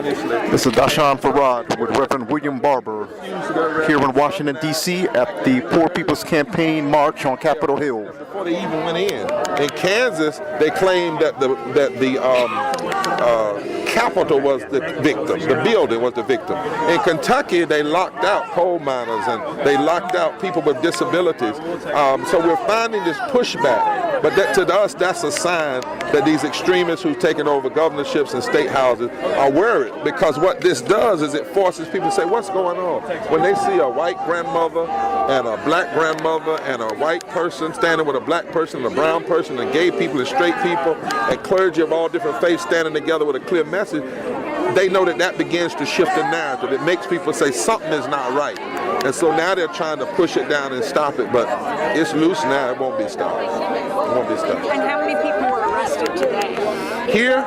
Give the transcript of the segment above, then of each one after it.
This is Doshon Farad with Reverend William Barber here in Washington, D.C. at the Poor People's Campaign March on Capitol Hill. Before they even went in Kansas, they claimed that the Capitol was the victim, the building was the victim. In Kentucky, they locked out coal miners and they locked out people with disabilities. So we're finding this pushback, but that, to us, that's a sign that these extremists who've taken over governorships and state houses are worried, because what this does is it forces people to say, what's going on? When they see a white grandmother and a black grandmother and a white person standing with a black person and a brown person and gay people and straight people and clergy of all different faiths standing together with a clear message, they know that that begins to shift the narrative. It makes people say something is not right. And so now they're trying to push it down and stop it, but it's loose now, it won't be stopped. It won't be stopped. And how many people were arrested today? Here,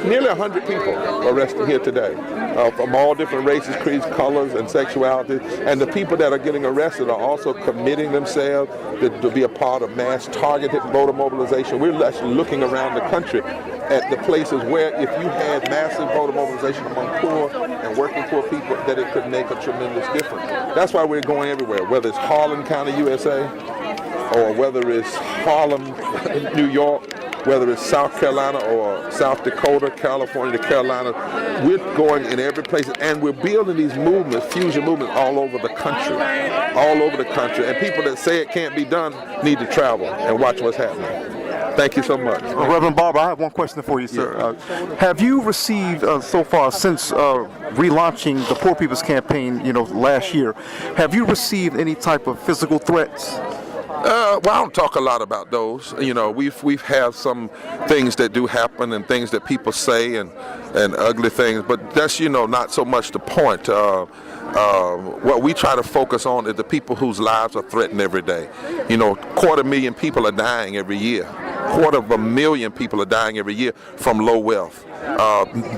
nearly 100 people arrested here today, from all different races, creeds, colors, and sexuality. And the people that are getting arrested are also committing themselves to be a part of mass targeted voter mobilization. We're actually looking around the country at the places where if you had massive voter mobilization among poor and working poor people, that it could make a tremendous difference. That's why we're going everywhere, whether it's Harlan County, USA, or whether it's Harlem, New York, whether it's South Carolina or South Dakota, California to Carolina. We're going in every place, and we're building these movements, fusion movements, all over the country, And people that say it can't be done need to travel and watch what's happening. Thank you so much. Reverend Barber, I have one question for you, sir. Have you received so far, since relaunching the Poor People's Campaign, last year, have you received any type of physical threats? Well, I don't talk a lot about those. We've had some things that do happen and things that people say and ugly things, but that's not so much the point. What we try to focus on is the people whose lives are threatened every day. 250,000 people are dying every year. 250,000 people are dying every year from low wealth.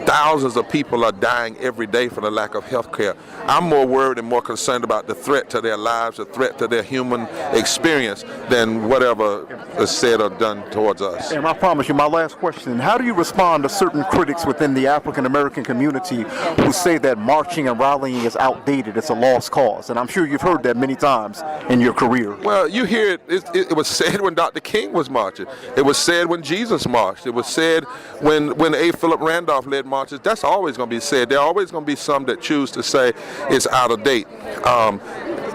Thousands of people are dying every day for the lack of health care. I'm more worried and more concerned about the threat to their lives, the threat to their human experience, than whatever is said or done towards us. And I promise you, my last question, how do you respond to certain critics within the African American community who say that marching and rallying is outdated, it's a lost cause? And I'm sure you've heard that many times in your career. Well, you hear it was said when Dr. King was marching. It was said when Jesus marched. It was said when A. Philip Randolph led marches. That's always going to be said. There are always going to be some that choose to say it's out of date.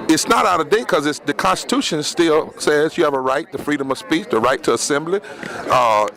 It's not out of date because the Constitution still says you have a right to freedom of speech, the right to assembly.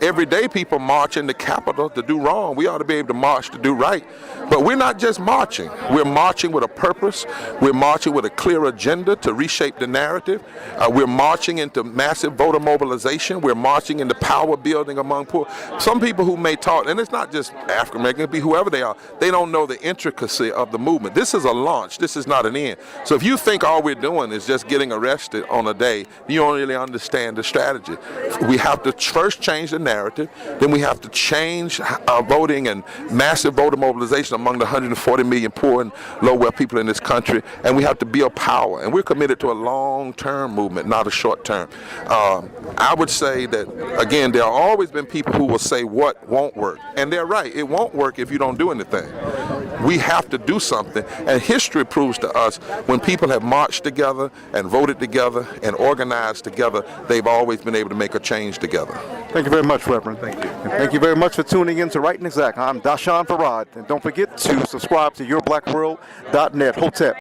Every day people march in the Capitol to do wrong. We ought to be able to march to do right. But we're not just marching. We're marching with a purpose. We're marching with a clear agenda to reshape the narrative. We're marching into massive voter mobilization. We're marching into power building among poor. Some people who may talk, and it's not just African Americans, it could be whoever they are, they don't know the intricacy of the movement. This is a launch. This is not an end. So if you think all we're doing is just getting arrested on a day, you don't really understand the strategy. We have to first change the narrative, then we have to change voting and massive voter mobilization among the 140 million poor and low-wealth people in this country, and we have to build power. And we're committed to a long-term movement, not a short-term. I would say that, again, there have always been people who will say what won't work, and they're right. It won't work if you don't do anything. We have to do something, and history proves to us when people have marched together and voted together and organized together, they've always been able to make a change together. Thank you very much, Reverend. Thank you. And thank you very much for tuning in to Right and Exact. I'm Doshon Farad, and don't forget to subscribe to yourblackworld.net. Hotep.